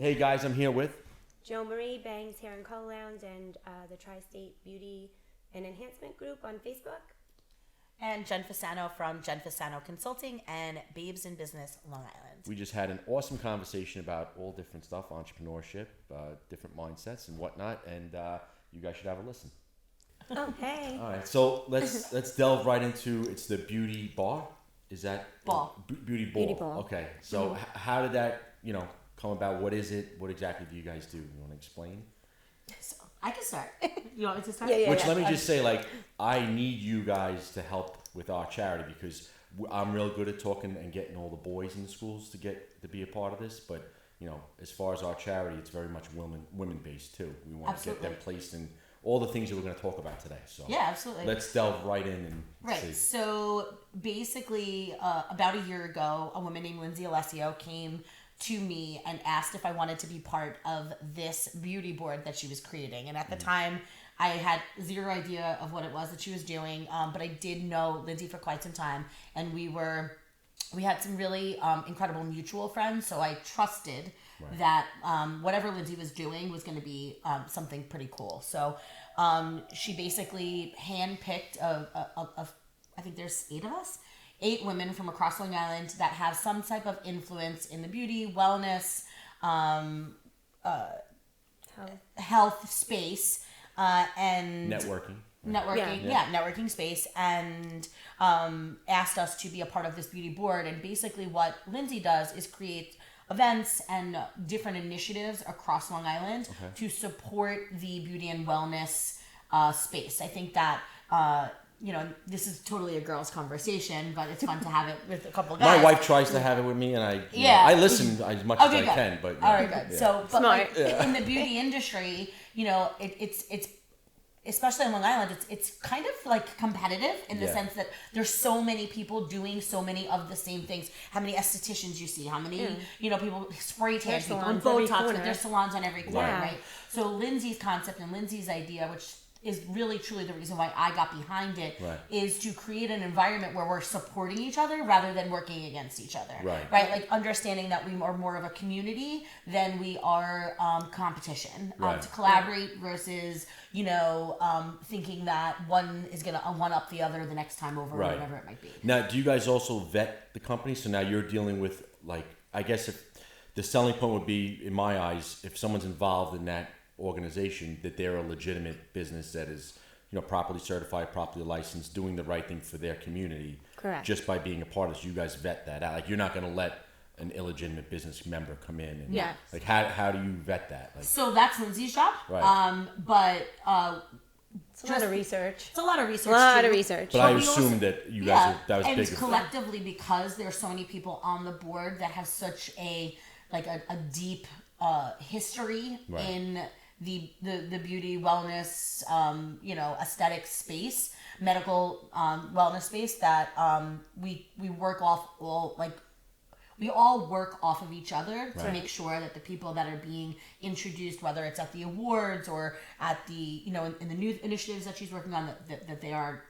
Hey guys, I'm here with. Joe Marie Bangs Hair and Color Lounge and the Tri-State Beauty and Enhancement Group on Facebook. And Jenn Fasano from Jenn Fasano Consulting and Babes in Business, Long Island. We just had an awesome conversation about all different stuff, entrepreneurship, different mindsets and whatnot, and you guys should have a listen. Oh, hey. All right, so let's delve right into it's the beauty bar. Is that Ball. Beauty ball? Beauty ball. Okay, so how did that come about? What is it? What exactly do you guys do? You want to explain? So I can start. You want me to start? Yeah. Which let me just say, I need you guys to help with our charity because I'm real good at talking and getting all the boys in the schools to be a part of this. But as far as our charity, it's very much women based too. We want to get them placed in all the things that we're going to talk about today. So yeah, absolutely. let's delve right in and Right. see. So basically, about a year ago, a woman named Lindsay Alessio came to me and asked if I wanted to be part of this beauty board that she was creating. And at the time, I had zero idea of what it was that she was doing, but I did know Lindsay for quite some time, and we had some really incredible mutual friends, so I trusted that whatever Lindsay was doing was going to be something pretty cool. So she basically handpicked I think there's 8 of us, 8 women from across Long Island that have some type of influence in the beauty, wellness, health space, and Networking. Networking space, and asked us to be a part of this beauty board. And basically what Lindsay does is create events and different initiatives across Long Island to support the beauty and wellness space. I think that this is totally a girls' conversation, but it's fun to have it with a couple of guys. My wife tries to have it with me, and I listen as much as I can. But all right, good. Yeah. So, but Smart. in the beauty industry, it's especially in Long Island, it's kind of like competitive in the sense that there's so many people doing so many of the same things. How many estheticians you see? How many people spray tan people and Botox? There's salons on every corner, right? So Lindsay's concept and Lindsay's idea, which is really truly the reason why I got behind it, is to create an environment where we're supporting each other rather than working against each other. Right? Like understanding that we are more of a community than we are competition. To collaborate versus, thinking that one is going to one up the other the next time over or whatever it might be. Now, do you guys also vet the company? So now you're dealing with, I guess if the selling point would be, in my eyes, if someone's involved in that organization, that they're a legitimate business that is properly certified, properly licensed, doing the right thing for their community. Correct. Just by being a part of this, you guys vet that out. You're not going to let an illegitimate business member come in and how do you vet that? So that's Lindsay's job. Right. But It's a lot of research. It's a lot of research. But I assume that you guys that was and big. Collectively, because there's so many people on the board that have such a deep history in the beauty, wellness, aesthetic space, medical wellness space, that we work off we all work off of each other to make sure that the people that are being introduced, whether it's at the awards or at the in the new initiatives that she's working on, that they are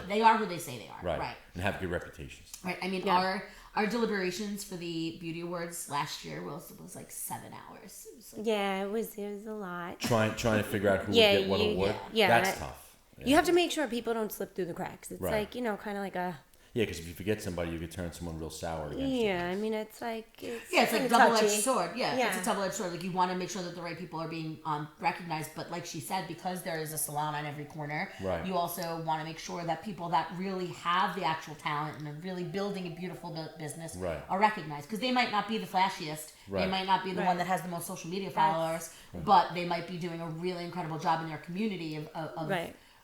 they are who they say they are. Right. And have good reputations. Right. I mean, our deliberations for the beauty awards last year was like 7 hours. It was a lot. Trying to figure out who would get what award. That's tough. Yeah. You have to make sure people don't slip through the cracks. It's kind of like a... Yeah, because if you forget somebody, you could turn someone real sour against you. Yeah, I mean, it's like... It's like a double-edged sword. It's a double-edged sword. Like, you want to make sure that the right people are being recognized, but like she said, because there is a salon on every corner, you also want to make sure that people that really have the actual talent and are really building a beautiful business are recognized. Because they might not be the flashiest, they might not be the one that has the most social media followers, but they might be doing a really incredible job in their community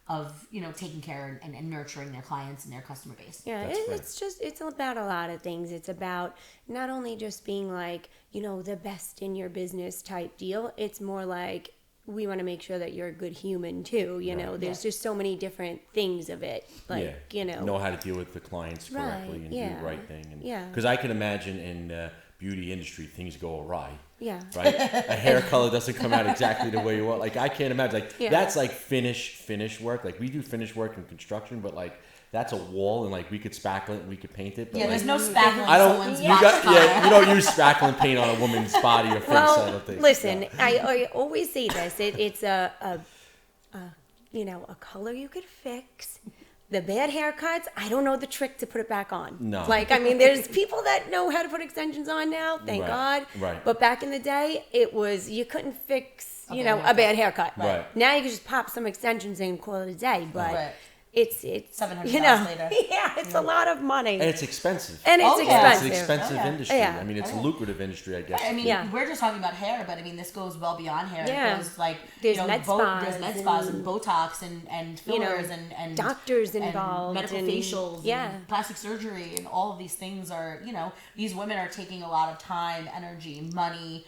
of taking care and nurturing their clients and their customer base. It's about a lot of things. It's about not only just being the best in your business type deal. It's more like we want to make sure that you're a good human too. There's just so many different things of it. Know how to deal with the clients correctly and do the right thing. Because I can imagine in beauty industry things go awry. Right? A hair color doesn't come out exactly the way you want. I can't imagine. That's finish work. We do finish work in construction, but that's a wall, and like we could spackle it and we could paint it. But Yeah, like, there's no spackling I don't. someone's You watch got, color. yeah, you don't use spackling paint on a woman's body or face. I Well, don't think. listen, No. I always say this. It's a color you could fix. The bad haircuts, I don't know the trick to put it back on. No. Like, I mean, there's people that know how to put extensions on now, thank Right, God. right. But back in the day, it was, you couldn't fix, A you bad know, a haircut. bad haircut. Right. Now you can just pop some extensions in and call it a day. But Right. it's $700 you know, later. yeah, it's a lot of money. And it's expensive. And it's Oh, yeah. expensive. It's an expensive Oh, yeah. industry. Yeah. I mean, it's a lucrative industry, I guess. I mean, Yeah. we're just talking about hair, but I mean, this goes well beyond hair. Yeah. It goes like, There's you know, med spas there's med spas and and, Botox and you know, fillers and doctors and involved medical and- facials, yeah. and plastic surgery, and all of these things are, you know, these women are taking a lot of time, energy, money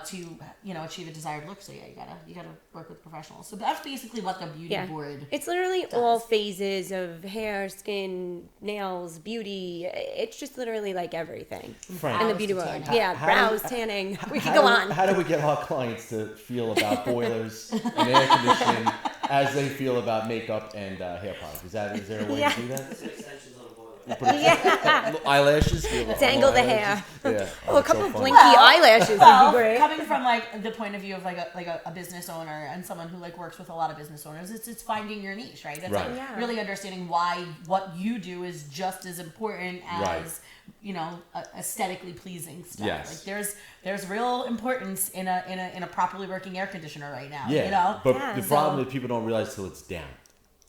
to, you know, achieve a desired look. So yeah, you gotta work with professionals. So that's basically what the beauty Yeah. board. It's literally all phases of hair, skin, nails, beauty. It's just literally like everything. Frank, In the Brows beauty to world. tanning. Yeah, How- brows, tanning. We how could go do- on. How do we get our clients to feel about boilers and air conditioning as they feel about makeup and hair products? Is there a way Yeah. to do that? Extensions on board. Yeah. Eyelashes? Tangle the hair. Yeah. Oh, a that's couple so of funny. blinky eyelashes would Well, be great. coming from like the point of view of like a business owner and someone who like works with a lot of business owners, it's finding your niche, right? It's Right. like Yeah. really understanding why what you do is just as important as Right. you know aesthetically pleasing stuff. Yes. Like there's real importance in a properly working air conditioner right now. Yeah. You know. But Yeah, the so- problem is people don't realize till it's down.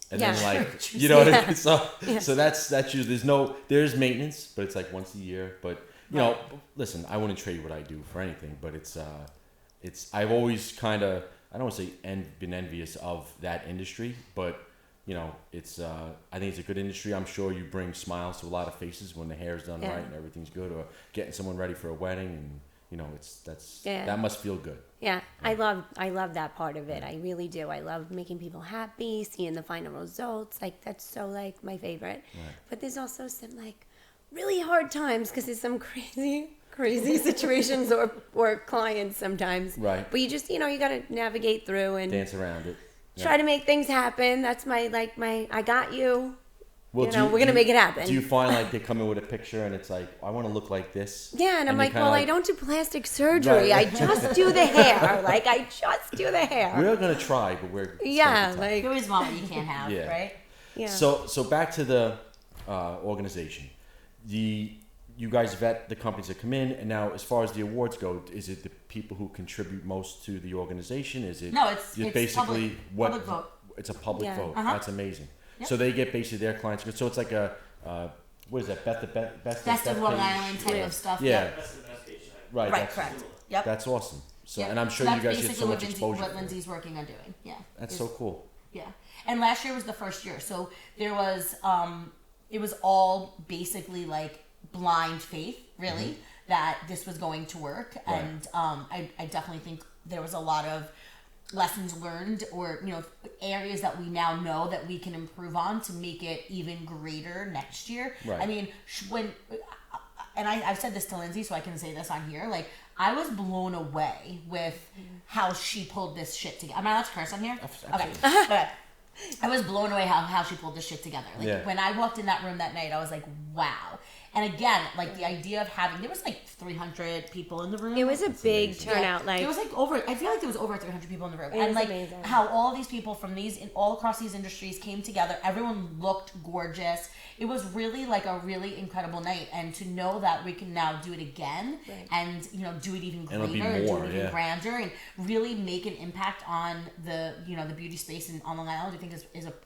And Yeah. then like True. you know what I Yeah. mean? So that's usually there's maintenance, but it's like once a year. But you know, listen, I wouldn't trade what I do for anything, but it's I've always kind of I don't want to say been envious of that industry, but you know, it's I think it's a good industry. I'm sure you bring smiles to a lot of faces when the hair's done Yeah. right and everything's good, or getting someone ready for a wedding, and you know, Yeah. that must feel good. Yeah, I love that part of it. I really do. I love making people happy, seeing the final results. Like that's so like my favorite. But there's also some like really hard times because there's some crazy situations or clients sometimes. Right. But you just you got to navigate through and Dance around it. try to make things happen. That's my I got you. Well, we're gonna make it happen. Do you find like they come in with a picture and it's like, I want to look like this? Yeah, and I'm you like, kinda well, I don't do plastic surgery. Right. I just do the hair. Like, I just do the hair. We're gonna try, but we're it's Yeah, gonna be tough. like, You always want what you can't have, Yeah. right? yeah. So back to the organization. You guys vet the companies that come in, and now as far as the awards go, is it the people who contribute most to the organization? Is it No, it's basically what public vote. it's a public Yeah. vote. Uh-huh. That's amazing. Yep. So they get basically their clients. So it's like a what is that? Best of Long page? Island type Yeah. of stuff. Yeah, That's the best page. right. Right, that's, correct. Yep. That's awesome. So Yep. and I'm sure So you that's guys get so basically much exposure. what Lindsay's working on doing. Yeah. That's Is- so cool. Yeah, and last year was the first year, so there was it was all basically like blind faith, really, that this was going to work, Mm-hmm. Right. and I definitely think there was a lot of lessons learned, or areas that we now know that we can improve on to make it even greater next year. Right. I mean, and I've said this to Lindsay, so I can say this on here. Like, I was blown away with how she pulled this shit together. Am I allowed to curse on here? Okay. Okay. I was blown away how she pulled this shit together. Like, Yeah. when I walked in that room that night, I was like, wow. And again, like, the idea of there was like 300 people in the room. It was a big amazing. turnout. Like, It was like I feel like there was over 300 people in the room. It And was like amazing. how all these people from all across these industries came together. Everyone looked gorgeous. It was really like a really incredible night. And to know that we can now do it again, Right. and do it even it'll be greater and do more, it even yeah. grander, and really make an impact on the the beauty space on Long Island, I think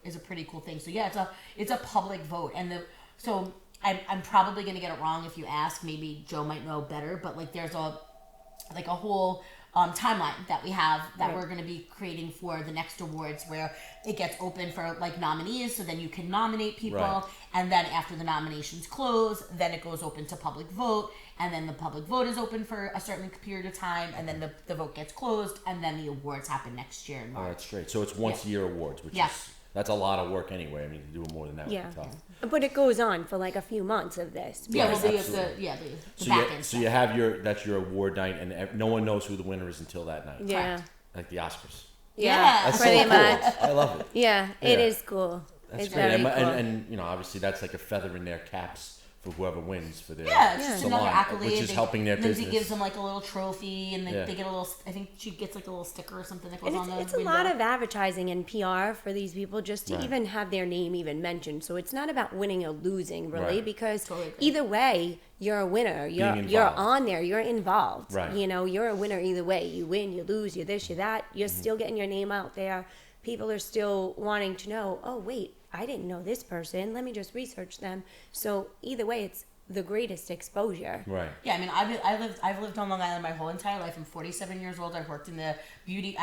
is a pretty cool thing. So yeah, it's a public vote, and so I'm probably gonna get it wrong if you ask. Maybe Joe might know better, but like there's a whole timeline that we have that Right. we're going to be creating for the next awards, where it gets open for like nominees, so then you can nominate people, Right. and then after the nominations close, then it goes open to public vote, and then the public vote is open for a certain period of time, and then the vote gets closed, and then the awards happen next year in Oh, March. that's great. So it's once a year awards, which Yeah. is that's a lot of work anyway. I mean, to do more than that would yeah. be tough. But it goes on for like a few months of this. Yeah, Right, well, the absolutely. the So back you, end so stuff. you have that's your award night, and no one knows who the winner is until that night. Yeah. Correct. Like the Oscars. Yeah. That's so pretty cool. much. I love it. Yeah, it Yeah. is cool. That's It's great. very And, cool. and you know, obviously that's like a feather in their caps for whoever wins for their Yeah, it's just salon, another accolade. which is helping their Lindsay business. gives them like a little trophy, and Yeah. they get a little. I think she gets like a little sticker or something that goes And on the it's a window. lot of advertising and PR for these people just to Right. even have their name even mentioned. So it's not about winning or losing really, Right. because Totally agree. either way you're a winner. You're involved. on there. You're involved. Right. You know, you're a winner either way. You win, you lose, you're this, you're that. You're Mm-hmm. still getting your name out there. People are still wanting to know. Oh wait, I didn't know this person. Let me just research them. So either way, it's the greatest exposure. Right. Yeah, I mean, I've lived on Long Island my whole entire life. I'm 47 years old. I worked in the beauty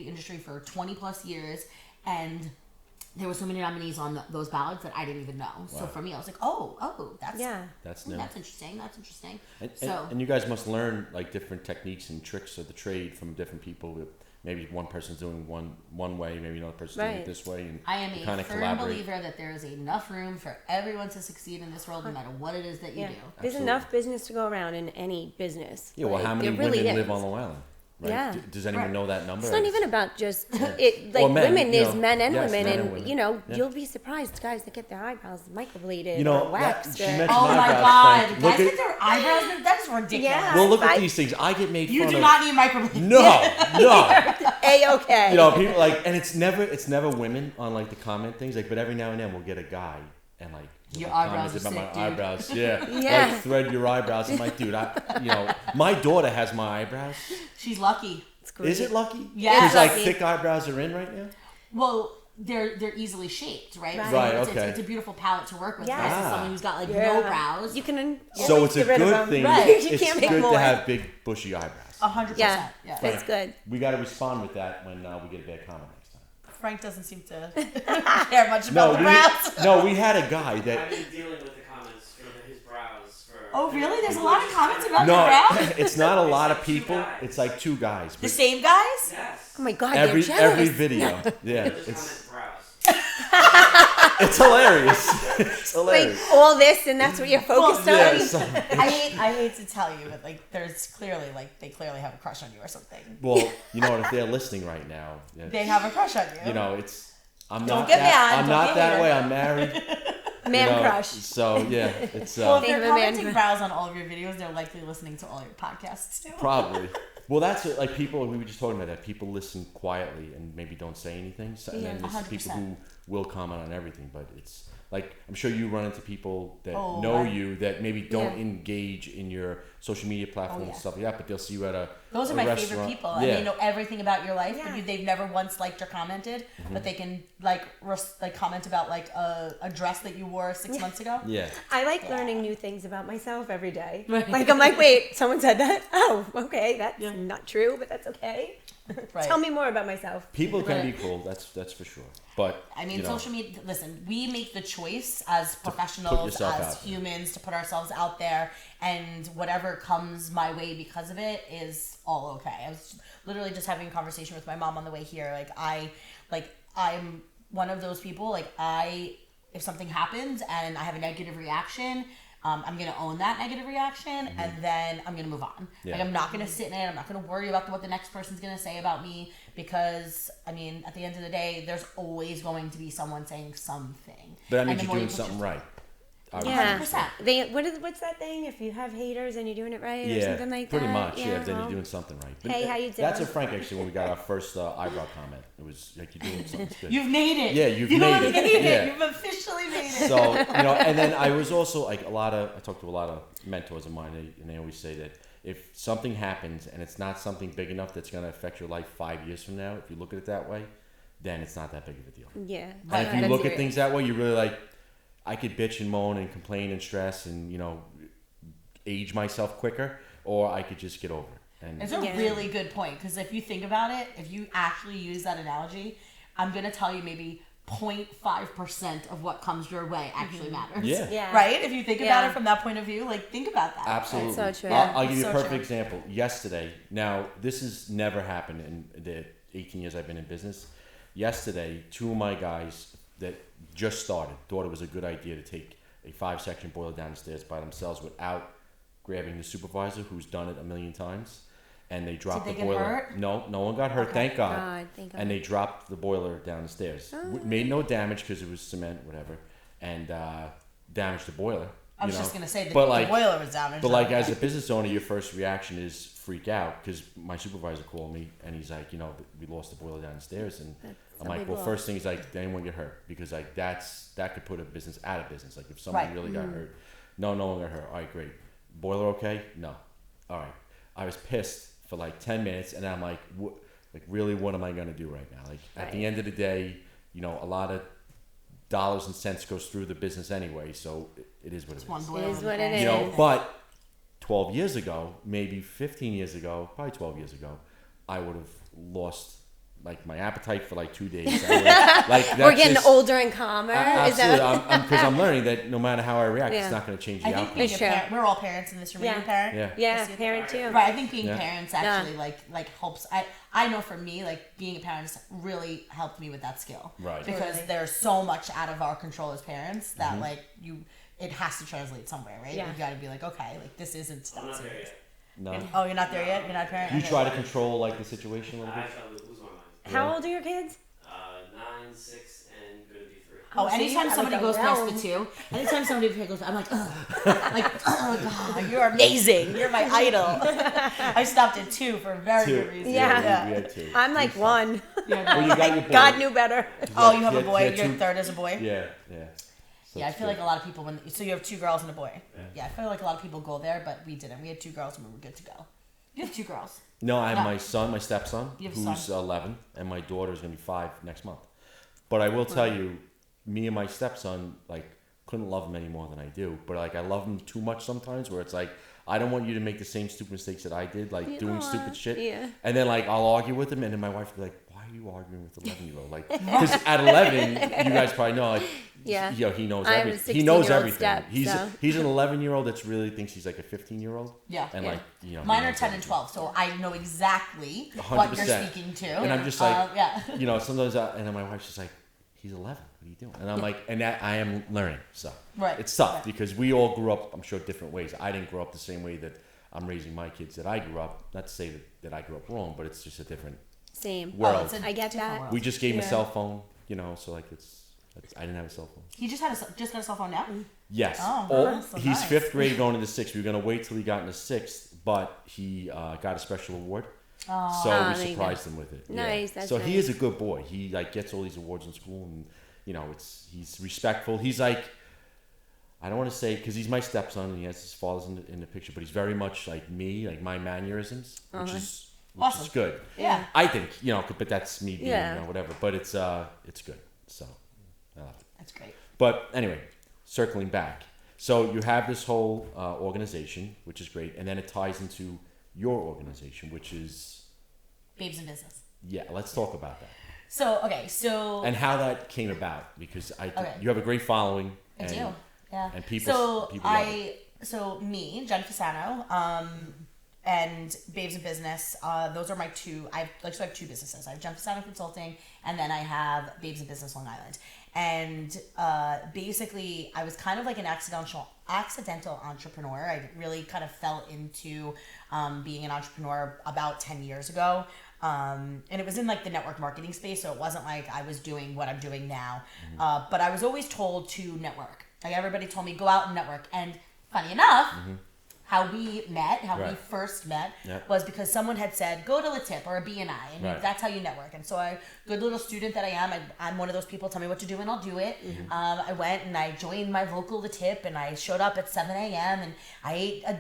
industry for 20 plus years, and there were so many nominees on those ballots that I didn't even know. So for me, I was like, oh, that's Yeah. That's new. that's interesting. That's interesting. And you guys must learn like different techniques and tricks of the trade from different people. Maybe one person's doing one way, maybe another person's doing it Right. this way, and I am you a kind of firm collaborate. believer that there is enough room for everyone to succeed in this world, no matter what it is that you Yeah. do. There's Absolutely. enough business to go around in any business. Yeah. Well, Like, how many there really women live is. on Long Island? Right? Yeah. Does anyone Right. know that number? It's not even about just it. Like Or men, women, you there's know. men and Yes, women, men and and women. you know, Yeah. you'll be surprised, guys that get their eyebrows microbladed You know, or waxed. she or- mentioned Oh my eyebrows, god, Frank. guys Look get at- their eyebrows. That is ridiculous. Yeah. Well, look at I- these things. I get made You fun do of. not need microblading. No. A-okay. You know, people like, and it's never women on like the comment things. Like, but every now and then we'll get a guy and like Your comments eyebrows are about sick, my dude. eyebrows. Yeah, Yeah. like thread your eyebrows. I'm like, dude, my daughter has my eyebrows. She's lucky. It's great. Is it lucky? Yeah. Because like Lucky. thick eyebrows are in right now. Well, they're easily shaped, right? Right. So Right, It's, okay. it's a beautiful palette to work with. Yeah. Versus Ah. someone who's got like Yeah. no brows. You can. So always it's a get rid of good them. thing. Right. You It's can't make good more. to have big bushy eyebrows. 100%. Yeah, Yeah. it's good. We got to respond with that when we get a bad comment next time. Frank doesn't seem to care much about the brows. No, we had a guy I've that. been dealing with the comments for his brows for. Oh, really? There's a lot of comments about No, your brows? it's not a lot of It's like two people. guys. It's like two guys. The But same guys? Yes. Oh my god, every they're jealous. every video, yeah, They just it's comment brows. it's hilarious. It's Like hilarious. all this, and that's what you're focused on. Yeah, so- I hate to tell you, but like there's clearly they clearly have a crush on you or something. well, you know what? If they're listening right now, yeah, They have a crush on you. you know, it's I'm Don't not get that mad, I'm don't not get that hater. way. I'm married. Man you know, crush. So yeah, it's Well, if They they're have a man commenting crush. brows on all of your videos, they're likely listening to all your podcasts too. probably. Well, that's it, like people. We were just talking about that. People listen quietly and maybe don't say anything. So, and Yeah, then there's 100%. people who will comment on everything. But it's like I'm sure you run into people that Oh, know I- you that maybe don't Yeah. engage in your social media platforms yeah. and stuff like that. But they'll see you at a Those are a my restaurant. favorite people, Yeah. and they know everything about your life, Yeah. but they've never once liked or commented. Mm-hmm. But they can like comment about like a dress that you wore 6 months ago. Yeah. I like learning new things about myself every day. Like I'm like, wait, someone said that? Oh, okay, that's not true, but that's okay. Right. Tell me more about myself. People can Right. be cool. That's for sure. But I mean, you know, social media. Listen, we make the choice as professionals, yourself as out there. humans, to put ourselves out there, and whatever comes my way because of it is all okay. I was literally just having a conversation with my mom on the way here. I'm one of those people. If something happens and I have a negative reaction, I'm gonna own that negative reaction, and then I'm gonna move on. Yeah. Like I'm not gonna sit in it. I'm not gonna worry about what the next person's gonna say about me, because I mean, at the end of the day, there's always going to be someone saying something. but that And means the you're more you doing put something your- right. Yeah. 100%. What's that thing? If you have haters and you're doing it right or Yeah, something like pretty that? much. Yeah, then well, you're doing something right. But Hey, how you That's a doing? Frank actually when we got our first eyebrow comment. It was like you're doing something good. You've made it. Yeah, you've you made have it. made Yeah. You've officially made it. So and then I was also like I talked to a lot of mentors of mine, and they always say that if something happens and it's not something big enough that's going to affect your life 5 years from now, if you look at it that way, then it's not that big of a deal. Yeah. And if you That's look at serious. things that way, you're really like, I could bitch and moan and complain and stress and age myself quicker, or I could just get over it. And It's a Yeah. really good point, because if you think about it, if you actually use that analogy, I'm gonna tell you maybe 0.5% of what comes your way actually matters. Yeah. Yeah. Right? If you think about Yeah. it from that point of view, like think about that. Absolutely. That's so true. I'll Yeah, give you a so perfect true. example. Yesterday, now this has never happened in the 18 years I've been in business. Yesterday, two of my guys that just started thought it was a good idea to take a 5-section boiler down the stairs by themselves without grabbing the supervisor who's done it a million times. and they dropped Did they the get boiler. hurt? No one got hurt, thank God. Thank God. And they dropped the boiler down the stairs. Made no damage because it was cement, whatever, and damaged the boiler. I was just gonna say the like, boiler was damaged. But like as a business owner, your first reaction is freak out because my supervisor called me and he's like, we lost the boiler downstairs, and I'm like, well, first thing is like, did anyone get hurt? Because like that could put a business out of business. Like if someone really got hurt, no one got hurt. All right, great. Boiler okay? No. All right. I was pissed for like 10 minutes, and I'm like, really, what am I gonna do right now? Like at the end of the day, a lot of dollars and cents goes through the business anyway, so it is what it is. It is what it is. But 12 years ago, maybe 15 years ago, probably 12 years ago, I would have lost like my appetite for like 2 days. We're getting older and calmer. Absolutely, because I'm learning that no matter how I react, it's not going to change the I outcome. think we're all parents in this room. Are you a parent? Yeah, parent too. Right. I think being parents actually like helps. I know for me, like being a parent has really helped me with that skill. Right. Because there's so much out of our control as parents that it has to translate somewhere, right? Yeah. You got to be like, okay, like this isn't. I'm not there yet. No. Oh, you're not there yet. You're not a parent. You try to control like the situation a little I bit. try to lose my mind. How old are your kids? 9, 6, and gonna be 3. Oh, so anytime you have, somebody like, a goes past realm. the 2, anytime somebody goes, I'm like, ugh. Like, oh God, you're amazing. You're my idol. I stopped at 2 for a very good reason. Yeah. We had 2. I'm like 1. Well, you got your boy. God knew better. Oh, you have a Yeah, boy. yeah, Your 2. third is a boy. Yeah. So Yeah, I it's feel good. like a lot of people so you have 2 girls and a boy. Yeah, I feel like a lot of people go there, but we didn't. We had 2 girls and we were good to go. You have 2 girls. No, I have No. my stepson, You have a who's 11, and my daughter's gonna be 5 next month. But I will tell you, me and my stepson couldn't love him any more than I do. But I love him too much sometimes, where it's like I don't want you to make the same stupid mistakes that I did, doing stupid shit. Yeah. And then I'll argue with him, and then my wife will be like, "Why are you arguing with 11-year-old?" Because at 11, you guys probably know, he knows I have a everything. He knows 16-year-old everything. step, He's an 11-year-old that really thinks he's like a 15-year-old. Yeah. And Mine he are knows 10 and everything. 12, so I know exactly what you're 100%. speaking to. And I'm just like, yeah. sometimes, and then my wife's just like, he's 11. What are you doing? And I'm like, and that I am learning. So it's tough because we all grew up, I'm sure, different ways. I didn't grow up the same way that I'm raising my kids that I grew up. Not to say that I grew up wrong, but it's just a different Same. world. I get that. We just gave him a cell phone, so I didn't have a cell phone. He just got a cell phone now? Yes. Oh, so he's nice. 5th grade going into 6th. We were going to wait till he got into 6th, but he got a special award. Oh. So Oh, we there you surprised him with it. Nice, that's so he nice. is a good boy. He gets all these awards in school, and he's respectful. He's like, I don't want to say because he's my stepson and he has his father's in the picture, but he's very much like me, like my mannerisms, which is Awesome. good. Yeah. I think but that's me being whatever. But it's good. So That's great. But anyway, circling back, so you have this whole organization, which is great, and then it ties into your organization, which is Babes in Business. Let's talk about that. So And how that came about, because Okay. you have a great following. I And, do. Yeah. And people love it. So me, Jenn Fasano, and Babes in Business, those are my 2. I have 2 businesses. I have Jenn Fasano Consulting, and then I have Babes in Business Long Island. And basically, I was kind of like an accidental entrepreneur. I really kind of fell into being an entrepreneur about 10 years ago. And it was in the network marketing space, so it wasn't like I was doing what I'm doing now. But I was always told to network. Everybody told me, go out and network. And funny enough, how we first met was because someone had said, go to LaTip or a BNI, and that's how you network. And so good little student that I am, I'm one of those people, tell me what to do and I'll do it. I went and I joined my local LaTip, and I showed up at 7 a.m. and I ate a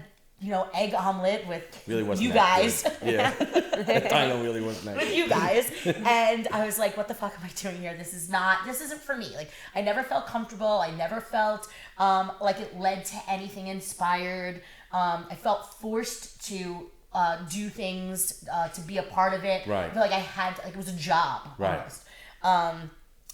egg omelet with you guys. Yeah. I know, really wasn't that with you guys. And I was like, what the fuck am I doing here? This isn't for me. I never felt comfortable. I never felt like it led to anything inspired. I felt forced to do things, to be a part of it. Right. I feel like I had, it was a job almost.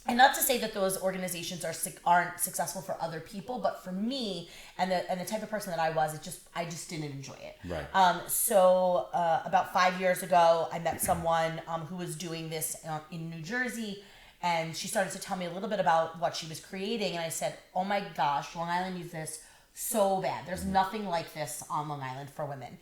And not to say that those organizations aren't successful for other people, but for me and the type of person that I was, I just didn't enjoy it. Right. So about 5 years ago, I met someone who was doing this in New Jersey, and she started to tell me a little bit about what she was creating, and I said, "Oh my gosh, Long Island needs this so bad. There's nothing like this on Long Island for women."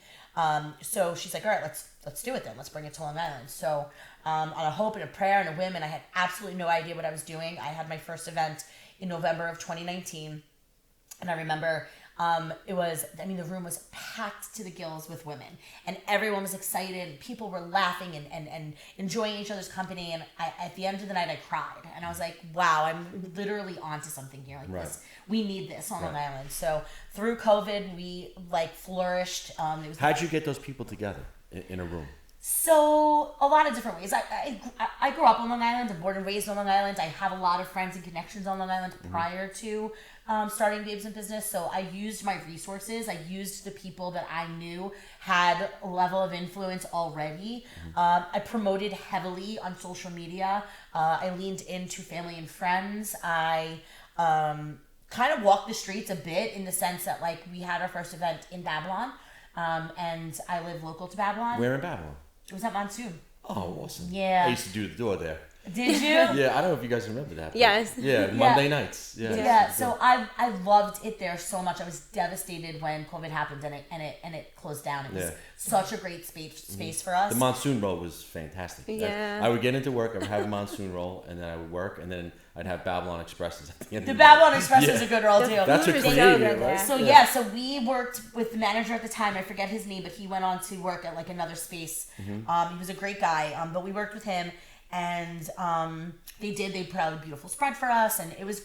So she's like, all right, let's do it then. Let's bring it to Long Island. So on a hope and a prayer and a whim, and I had absolutely no idea what I was doing. I had my first event in November of 2019. And I remember the room was packed to the gills with women, and everyone was excited. People were laughing and enjoying each other's company. And at the end of the night, I cried. And I was like, wow, I'm literally onto something here. Like this, we need this on Long Island. So through COVID, we flourished. How'd you get those people together in a room? So a lot of different ways. I grew up on Long Island. I'm born and raised on Long Island. I have a lot of friends and connections on Long Island prior to starting Babes in Business. So I used my resources. I used the people that I knew had a level of influence already. I promoted heavily on social media. I leaned into family and friends. I kind of walked the streets a bit in the sense that we had our first event in Babylon. And I live local to Babylon. Where in Babylon? It was at Monsoon. Oh, awesome. Yeah. I used to do the door there. Did you? Yeah, I don't know if you guys remember that. Yes. Yeah, Monday nights. Yeah. Yeah. So I loved it there so much. I was devastated when COVID happened and it closed down. It was such a great space for us. The monsoon roll was fantastic. Yeah. I would get into work, I would have a monsoon roll, and then I would work, and then I'd have Babylon Expresses at the end The of Babylon Express is a good roll too. That's a Food is creative, so good right? there. So so we worked with the manager at the time. I forget his name, but he went on to work at another space. He was a great guy. But we worked with him, and they put out a beautiful spread for us, and it was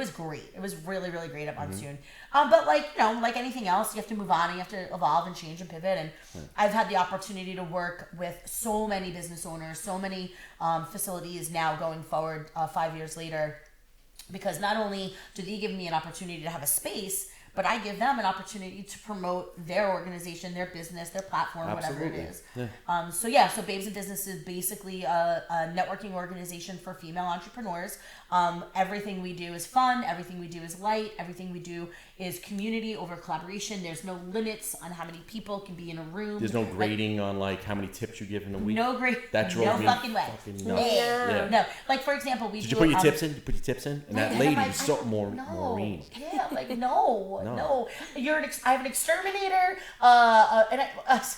great. It was really, really great at Monsoon. But like anything else, you have to move on, and you have to evolve and change and pivot. And I've had the opportunity to work with so many business owners, so many facilities now going forward 5 years later. Because not only do they give me an opportunity to have a space, but I give them an opportunity to promote their organization, their business, their platform, Absolutely. whatever it is. Yeah. So Babes in Business is basically a networking organization for female entrepreneurs. Everything we do is fun. Everything we do is light. Everything we do is community over collaboration. There's no limits on how many people can be in a room. There's no grading on how many tips you give in a week. No grade. That drove no me fucking way. fucking nuts. Yeah. No. Like for example, we Did do you put your tips in? You put your tips in? And that and lady I'm was like, so Maureen. Yeah, no. I have an exterminator.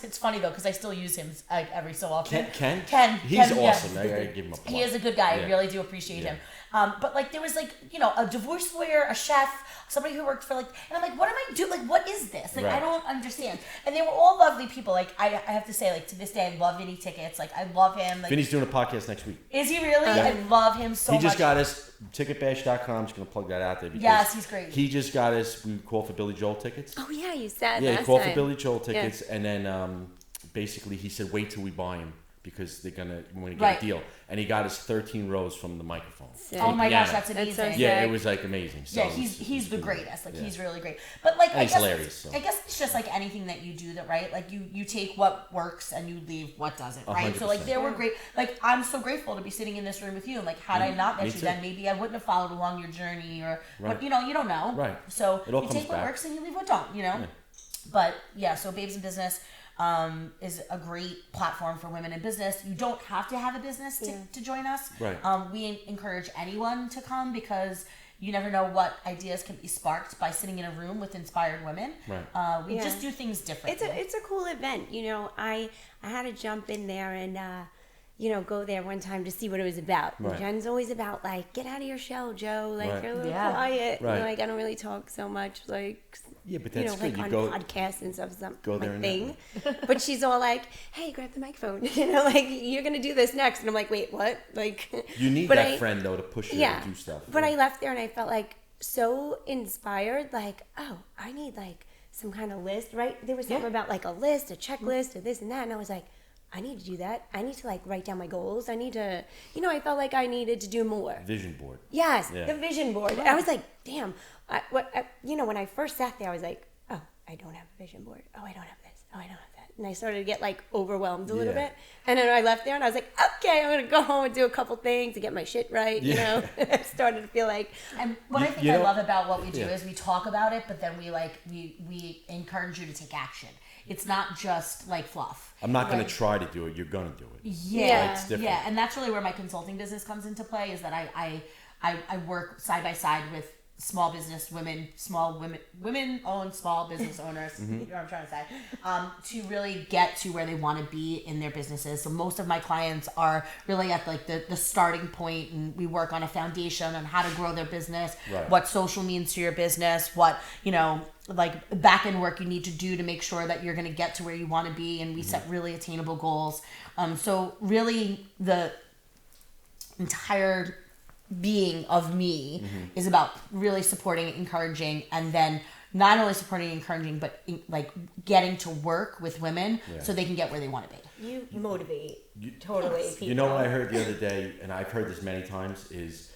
It's funny though because I still use him every so often. Ken? He's Ken, awesome. yeah. I gotta give him a plug. He is a good guy. Yeah. I really do appreciate him. But there was a divorce lawyer, a chef, somebody who worked for and I'm like, what am I doing? What is this? I Right. don't understand. And they were all lovely people. I have to say, to this day, I love Vinny Tickets. I love him. Vinny's doing a podcast next week. Is he really? Yeah. I love him so much. He just got us ticketbash.com. Just gonna plug that out there because Yes, he's great. He just got us. We called for Billy Joel tickets. Oh yeah, you said Yeah, he last called time. for Billy Joel tickets, and then basically he said, "Wait till we buy him because they're gonna get Right. a deal." And he got us 13 rows from the microphone. Sick. Oh my gosh, Piano. that's That's so amazing. Yeah, sick. it was amazing. So Yeah, it was- he's it the was greatest. yeah. He's really great. But And I he's guess hilarious, so. I guess it's just like anything that you do that right. You take what works and you leave what doesn't. Right. So 100%. they were great. I'm so grateful to be sitting in this room with you. And had I not met Me you too. then, maybe I wouldn't have followed along your journey or. Right. But you don't know. Right. So It all you comes take what back. works and you leave what don't. But yeah, so Babes in Business is a great platform for women in business. You don't have to have a business to join us. Right. We encourage anyone to come because you never know what ideas can be sparked by sitting in a room with inspired women. Right. We Yeah. just do things differently. It's a cool event. I had to jump in there and go there one time to see what it was about. And Right. Jen's always about get out of your shell, Joe. Right. You're a little Yeah. quiet. Right. I don't really talk so much. Yeah, but that's good. You on go podcasts and stuff. go there my and thing. But she's all like, "Hey, grab the microphone. You're gonna do this next." And I'm like, "Wait, what?" You need but that friend though to push you to do stuff. But I left there and I felt so inspired. Oh, I need some kind of list, right? There was something about a list, a checklist, or this and that, and I was like, I need to do that. I need to write down my goals. I need to, I felt like I needed to do more. Vision board. Yes, Yeah. the vision board. I was like, damn. When I first sat there, I was like, oh, I don't have a vision board. Oh, I don't have this. Oh, I don't have that. And I started to get overwhelmed a little Yeah. bit. And then I left there and I was like, okay, I'm gonna go home and do a couple things to get my shit right. Yeah. I started to feel like And what I think I love about what we do is we talk about it, but then we encourage you to take action. It's not just fluff. I'm not going to try to do it. You're going to do it. Yeah, It's different. yeah, and that's really where my consulting business comes into play. Is that I work side by side with small business women-owned small business owners, you know what I'm trying to say, to really get to where they want to be in their businesses. So most of my clients are really at like the starting point, and we work on a foundation on how to grow their business, Right. what social means to your business, what, you know, like back end work you need to do to make sure that you're going to get to where you want to be, and we set really attainable goals. So really the entire being of me is about really supporting, encouraging, and then not only supporting and encouraging, but like getting to work with women so they can get where they want to be. You motivate totally people. You know what I heard the other day, and I've heard this many times, is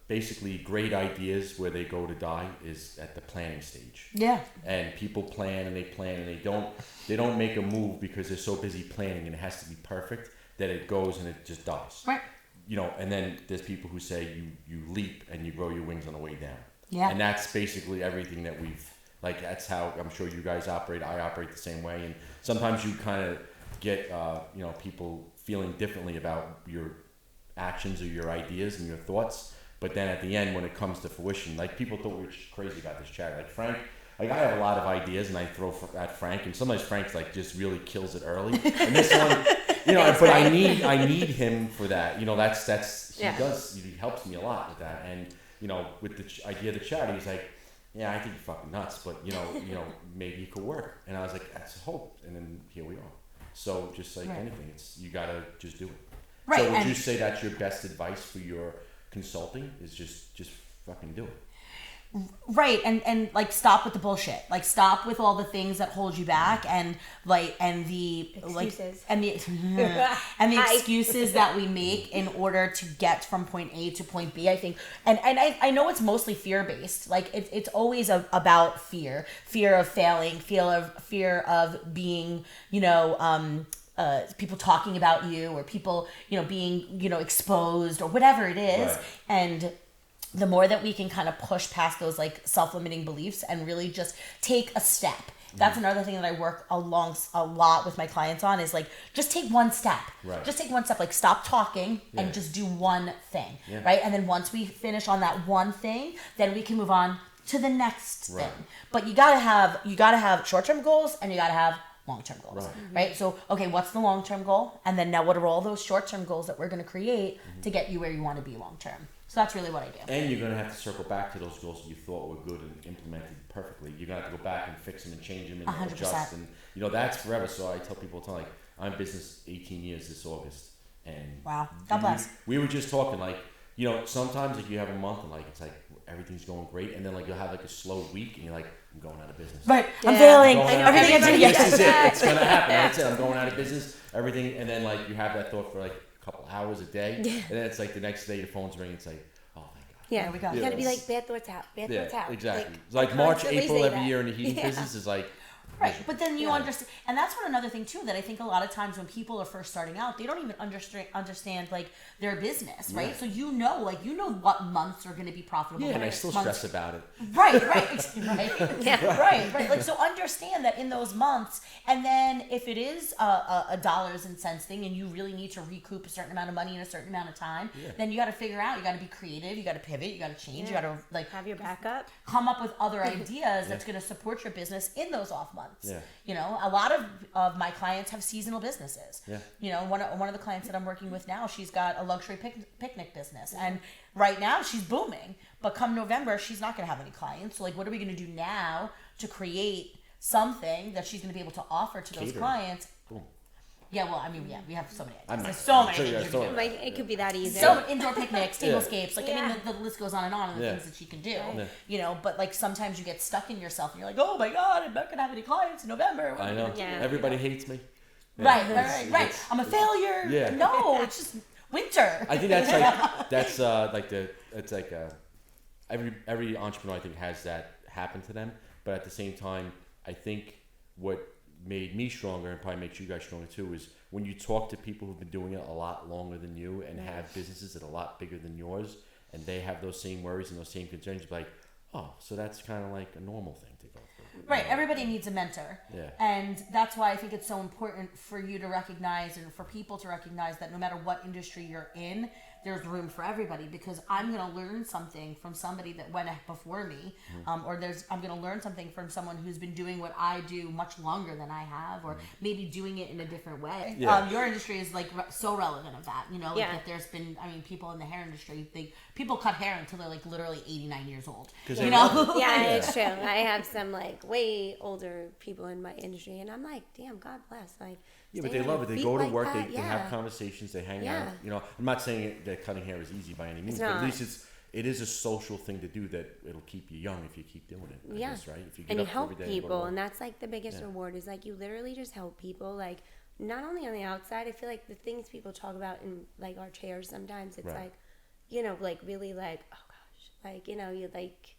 basically great ideas where they go to die is at the planning stage. Yeah. And people plan and they don't make a move because they're so busy planning and it has to be perfect that it goes and it just dies. Right. You know, and then there's people who say you leap and you grow your wings on the way down. Yeah. And that's basically everything that we've, like, that's how I'm sure you guys operate. I operate the same way. And sometimes you kind of get, you know, people feeling differently about your actions or your ideas and your thoughts. But then at the end, when it comes to fruition, like, people thought we were crazy about this charity. Like, Frank, like, I have a lot of ideas and I throw at Frank, and sometimes Frank's like just really kills it early. And this one, you know, but I need him for that. You know, that's he helps me a lot with that. And you know, with the idea of the charity, he's like, yeah, I think you're fucking nuts, but you know, maybe it could work. And I was like, that's hope. And then here we are. So just like anything, it's you gotta just do it. Right. So would you say that's your best advice for your consulting? Is just fucking do it? Right, and like stop with the bullshit. Like stop with all the things that hold you back, and like the Excuses. and the excuses that we make in order to get from point A to point B. I think, and I know it's mostly fear based. Like it's always about fear of failing, fear of being, you know, people talking about you, or people, you know, being, you know, exposed, or whatever it is. Right. And the more that we can kind of push past those like self-limiting beliefs and really just take a step. That's another thing that I work a lot with my clients on, is like, just take one step. Right. Just take one step. Like, stop talking and just do one thing. Yeah. Right. And then once we finish on that one thing, then we can move on to the next Right. thing. But you gotta have short-term goals, and you gotta have long-term goals. Right. So, okay, what's the long-term goal? And then now what are all those short-term goals that we're going to create to get you where you want to be long-term? So that's really what I do. And you're going to have to circle back to those goals that you thought were good and implemented perfectly. You're going to have to go back and fix them and change them and 100%. adjust. And, you know, that's forever. So I tell people all the time, like, I'm in business 18 years this August. And Wow. God bless. We were just talking, like, you know, sometimes like you have a month and like it's like everything's going great, and then like you'll have like a slow week and you're like, I'm going out of business. Right. I'm Yeah. failing. Going out of Everything business. is This yes. is it. It's gonna happen. That's it. I'm going out of business. Everything, and then like you have that thought for like a couple hours a day, and then it's like the next day your phone's ringing. It's like, oh thank God. Yeah, There we go. You gotta be Yeah. like, bad thoughts out. Bad thoughts out. Exactly. It's I like March, constantly April say every that. year in the heating Yeah. business is like. Right, but then you understand, and that's what another thing too, that I think a lot of times when people are first starting out, they don't even understand like their business, right? Yeah. So you know what months are going to be profitable. Yeah, and I what still months- stress about it. Right. Right. Like, so understand that in those months, and then if it is a dollars and cents thing, and you really need to recoup a certain amount of money in a certain amount of time, then you got to figure out, you got to be creative, you got to pivot, you got to change, you got to like Have your backup. come up with other ideas that's going to support your business in those off months. Yeah. You know, a lot of my clients have seasonal businesses. Yeah. You know, one of the clients that I'm working with now, she's got a luxury picnic business, and right now she's booming. But come November, she's not going to have any clients. So, like, what are we going to do now to create something that she's going to be able to offer to those Catering. clients? Boom. Yeah, well, I mean, we have so many I'm ideas. not- There's so I'm many sure things you you guys can don't- do. Like, it could be that easy. So indoor picnics, Yeah. tablescapes, like I Yeah. mean, the list goes on and on, and the Yeah. things that she can do. Yeah. You know, but like sometimes you get stuck in yourself, and you're like, oh my god, I'm not gonna have any clients in November. What I am know. gonna do? Yeah. Everybody hates me. Yeah. Right. It's- I'm a failure. Yeah. No, it's just winter. I think that's every entrepreneur I think has that happen to them, but at the same time, I think what made me stronger and probably makes you guys stronger too is when you talk to people who've been doing it a lot longer than you and have businesses that are a lot bigger than yours, and they have those same worries and those same concerns. You're like, oh, so that's kind of like a normal thing to go through. Right. Everybody needs a mentor. Yeah. And that's why I think it's so important for you to recognize and for people to recognize that no matter what industry you're in, there's room for everybody, because I'm going to learn something from somebody that went before me, or I'm going to learn something from someone who's been doing what I do much longer than I have, or maybe doing it in a different way. Yeah. Your industry is like so relevant of that, like that there's been, people in the hair industry, people cut hair until they're like literally 89 years old. They love it. Yeah, it's true. I have some like way older people in my industry, and I'm like, damn, God bless. Like, Yeah, but stay they on love your it. They feet go to like work. that. They have conversations. They hang Yeah. out. I'm not saying that cutting hair is easy by any means, It's but at not. least it is a social thing to do that it'll keep you young if you keep doing it. I guess, right? If you get And you up help every day and go to people, work. and that's like the biggest Yeah. reward is like you literally just help people. Like, not only on the outside, I feel like the things people talk about in like our chairs sometimes, it's Right. like, like really like, oh gosh, like, you like,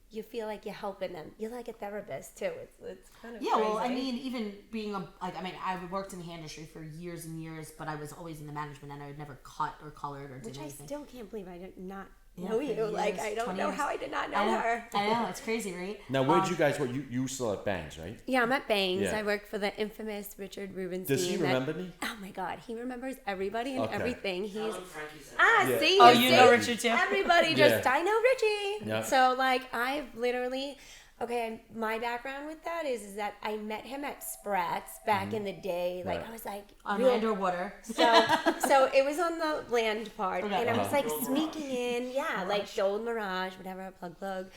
you feel like you're helping them. You're like a therapist too. It's kind of Yeah, well, I crazy. mean, even being I worked in the hair industry for years and years, but I was always in the management, and I would never cut or colored or did Which I anything. still can't believe I did not Yeah, know for you. Like, years, I don't 20 know years. how I did not know I know, her. I know, it's crazy, right? Now, where did you guys work? You still at Bangs, right? Yeah, I'm at Bangs. Yeah. I work for the infamous Richard Rubenstein. Does he remember me? Oh my God, he remembers everybody and Okay. everything. Tell He's him Frankie's at Yeah. see. Oh, you you see? know Richard too? Everybody Yeah. I know Richie. Yeah. So like I've literally. Okay, my background with that is that I met him at Spratz back in the day. Like Right. I was like On real- land or water. so it was on the land part, Okay. and I was like Gold sneaking in, like the old Mirage, whatever, plug.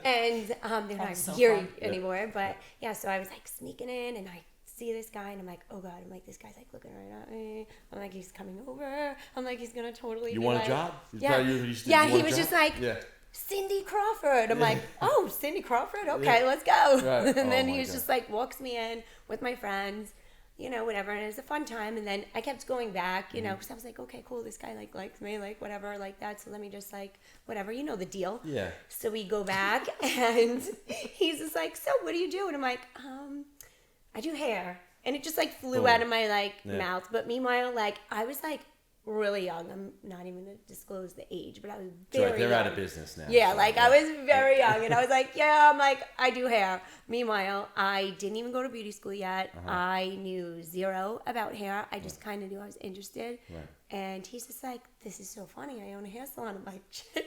And they're not so here fun. anymore, but yeah. So I was like sneaking in, and I see this guy, and I'm like, oh God, I'm like, this guy's like looking right at me. I'm like, he's coming over. I'm like, he's gonna totally. You be want like, a job? Yeah, You yeah. want He a was job? just like. Yeah. Cindy Crawford. I'm like, oh, Cindy Crawford? Okay, let's go. Right. And Oh then my he was God. just like, walks me in with my friends, whatever. And it was a fun time. And then I kept going back, Mm-hmm. because I was like, okay, cool. This guy likes me, like whatever, like that. So let me just whatever, the deal. Yeah. So we go back and he's just like, so what do you do? And I'm like, I do hair. And it just flew Boom. out of my Yeah. mouth. But meanwhile, I was really young. I'm not even gonna disclose the age, but I was It's very all right. They're young. out of business now. Yeah, so, I was very young, and I was like, yeah, I do hair. Meanwhile, I didn't even go to beauty school yet. I knew zero about hair. I just kind of knew I was interested. Right. And he's just like, this is so funny. I own a hair salon. I'm like, shit.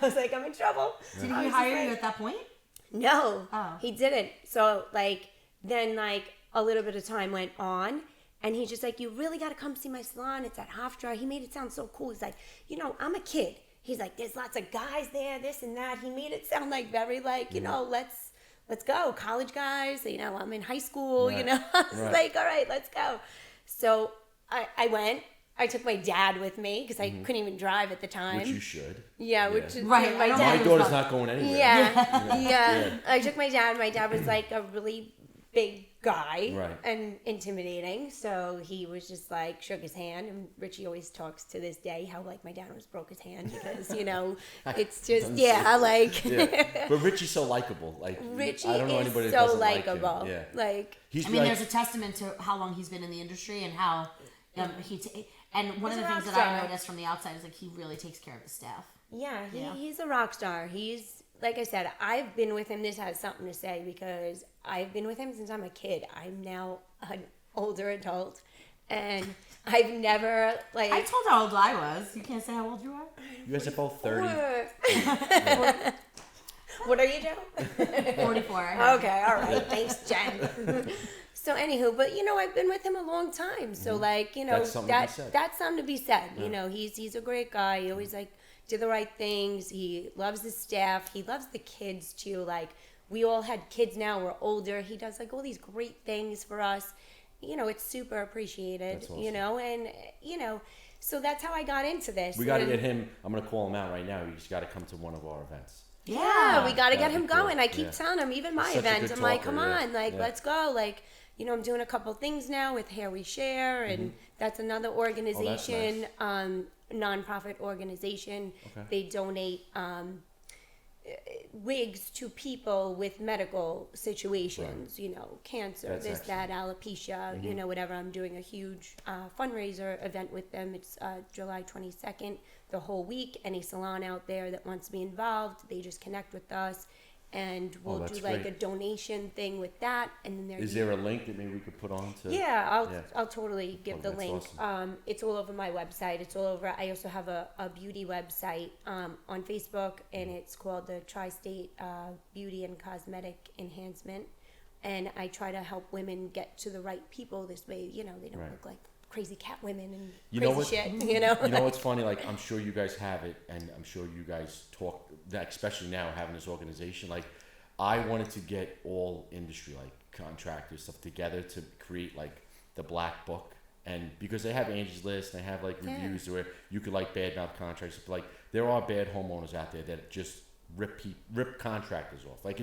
I was like, I'm in trouble. Did I he was just hire you like- at that point? No, Oh. he didn't. So then a little bit of time went on. And he's just like, you really got to come see my salon. It's at Hofstra. He made it sound so cool. He's like, I'm a kid. He's like, there's lots of guys there, this and that. He made it sound very let's go. College guys, I'm in high school, Right. I was Right. like, all right, let's go. So I went. I took my dad with me because I couldn't even drive at the time. Which you should. Yeah, which is Right, my I don't dad. My was daughter's fun. not going anywhere. Yeah. I took my dad. My dad was like a really big guy Right. and intimidating. So he was just shook his hand. And Richie always talks to this day how my dad almost broke his hand because, it's just, Yeah. yeah. But Richie's so likable. Richie I don't know is anybody that so doesn't like him. likable. Yeah. He's I mean, like, there's a testament to how long he's been in the industry and how and one He's of a the rock things that I star. noticed from the outside is he really takes care of his staff. Yeah, Yeah. he's a rock star. He's, like I said, I've been with him. This has something to say because I've been with him since I'm a kid. I'm now an older adult, and I've never I told how old I was. You can't say how old you are. you guys are both 30. What are you doing? 44. Okay, all right. Thanks, Jen. So, anywho, but I've been with him a long time. So, That's something to be said. that's something to be said. He's a great guy. He always did the right things. He loves his staff. He loves the kids too. We all had kids now. We're older. He does all these great things for us. It's super appreciated. That's awesome. And so that's how I got into this. We got to And- get him. I'm going to call him out right now. He's got to come to one of our events. Yeah, we got to That'd get be him cool. going. I keep Yeah. telling him, even my Such a events, good I'm like, talker, come yeah. on, Yeah. let's go. I'm doing a couple things now with Hair We Share, and that's another organization, nonprofit organization. Okay. They donate wigs to people with medical situations, cancer, That's this, that, alopecia, whatever. I'm doing a huge fundraiser event with them. It's July 22nd, the whole week. Any salon out there that wants to be involved, they just connect with us. and we'll that's do like great. a donation thing with that, and then Is there a link that maybe we could put on to? Yeah, Yeah. I'll totally give the that's link. awesome. It's all over my website. It's all over. I also have a beauty website on Facebook, and it's called the Tri-State Beauty and Cosmetic Enhancement. And I try to help women get to the right people. This way, they don't Right. look like crazy cat women and You know crazy what- shit. You know what's funny? Like, I'm sure you guys have it, and I'm sure you guys talk that, especially now having this organization. Like, I wanted to get all industry, like contractors, stuff together to create like the black book, and because they have Angie's List, they have like reviews where you could like badmouth contractors, but like there are bad homeowners out there that just rip contractors off. Like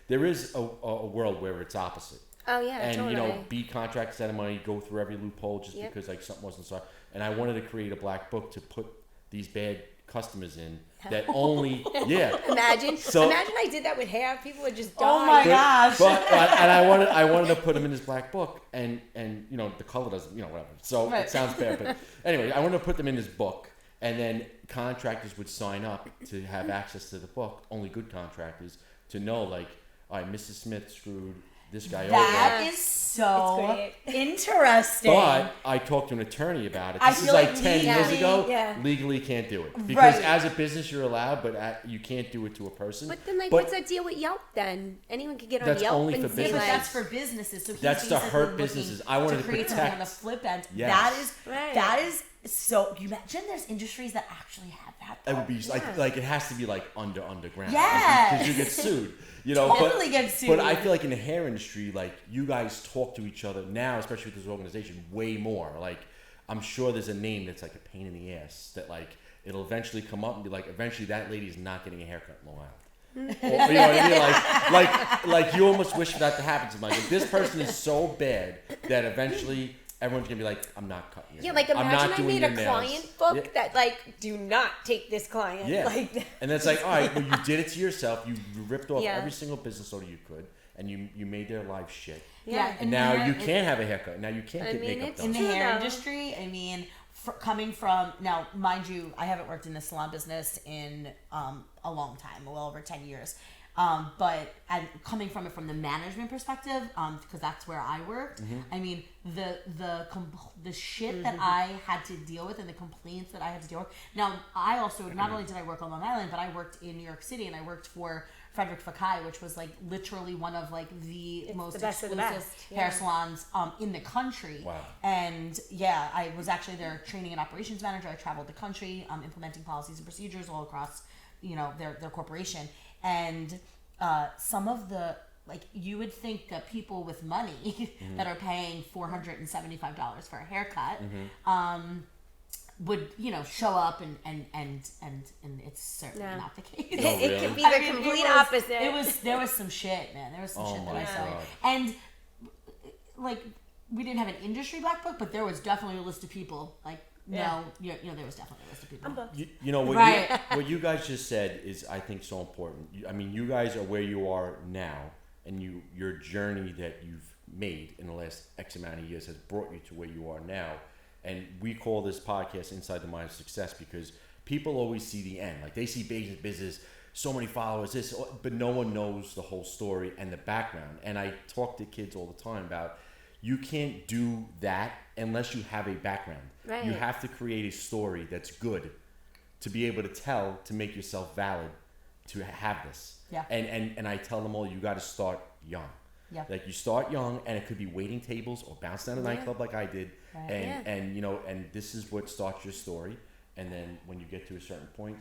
there is a world where it's opposite. Oh yeah, And totally. beat contractors out of money, go through every loophole just Yep. because like something wasn't so. And I wanted to create a black book to put these bad customers in that only Imagine I did that with hair. People would just die. Oh my gosh. But and I wanted to put them in this black book, and the color doesn't whatever. So Right. it sounds bad, but anyway, I wanted to put them in this book, and then contractors would sign up to have access to the book. Only good contractors to know, like, all right, Mrs. Smith screwed this guy That over. is so It's interesting. But I talked to an attorney about it. I This is feel like like 10 years legally- ago. yeah. Legally can't do it. Because Right. as a business, you're allowed, but you can't do it to a person. But then, like, But what's that deal with Yelp then? Anyone could get on That's Yelp only and for say, Yeah, but business. that's for businesses. So he's That's to basically hurt looking businesses. I wanted to create something on protect- the flip end. Yes. That is so. You imagine there's industries that actually have that. It would be Yeah. like it has to be like underground. Yes. Because you get sued. Totally get sued. But I feel like in the hair industry, like you guys talk to each other now, especially with this organization, way more. Like I'm sure there's a name that's like a pain in the ass that like it'll eventually come up and be like, eventually that lady's not getting a haircut in Long Island. Or, you know what I mean? Like you almost wish for that to happen to like this person is so bad that eventually everyone's gonna be like, I'm not cutting your Yeah, hair. like I'm imagine not I doing made your a nails." client book Yeah. that like do not take this client. Yeah. Like And then it's like, all right, well, you did it to yourself. You ripped off Yeah. every single business owner you could, and you made their life shit. Yeah, And now hair- you can't have a haircut. Now you can't I get mean, makeup it's done. in the True, hair though. industry, I mean, coming from now, mind you, I haven't worked in the salon business in a long time, well over 10 years. But and coming from it from the management perspective, because that's where I worked. I mean, the shit that I had to deal with and the complaints that I had to deal with. Now, I also not only did I work on Long Island, but I worked in New York City, and I worked for Frederick Fakai, which was like literally one of like the most the best of the exclusive best, hair yeah. salons in the country. Wow. And yeah, I was actually their training and operations manager. I traveled the country, implementing policies and procedures all across, their corporation. And some of the you would think that people with money that are paying $475 for a haircut, would show up and it's certainly No. not the case. it, Oh, it really? could be I the mean, complete it was- opposite. There was some shit, man. There was some Oh shit that my I saw. God. And like we didn't have an industry black book, but there was definitely a list of people. Like Yeah. there was definitely a list of people. You know what Right. what you guys just said is I think so important. I mean, you guys are where you are now, and your journey that you've made in the last X amount of years has brought you to where you are now. And we call this podcast Inside the Mind of Success because people always see the end. Like they see business, so many followers, this, but no one knows the whole story and the background. And I talk to kids all the time about you can't do that unless you have a background. Right. You have to create a story that's good to be able to tell, to make yourself valid, to have this. Yeah. And I tell them all, you got to start young. Yeah. Like you start young, and it could be waiting tables or bounce down a nightclub like I did, Right. and and this is what starts your story. And then when you get to a certain point,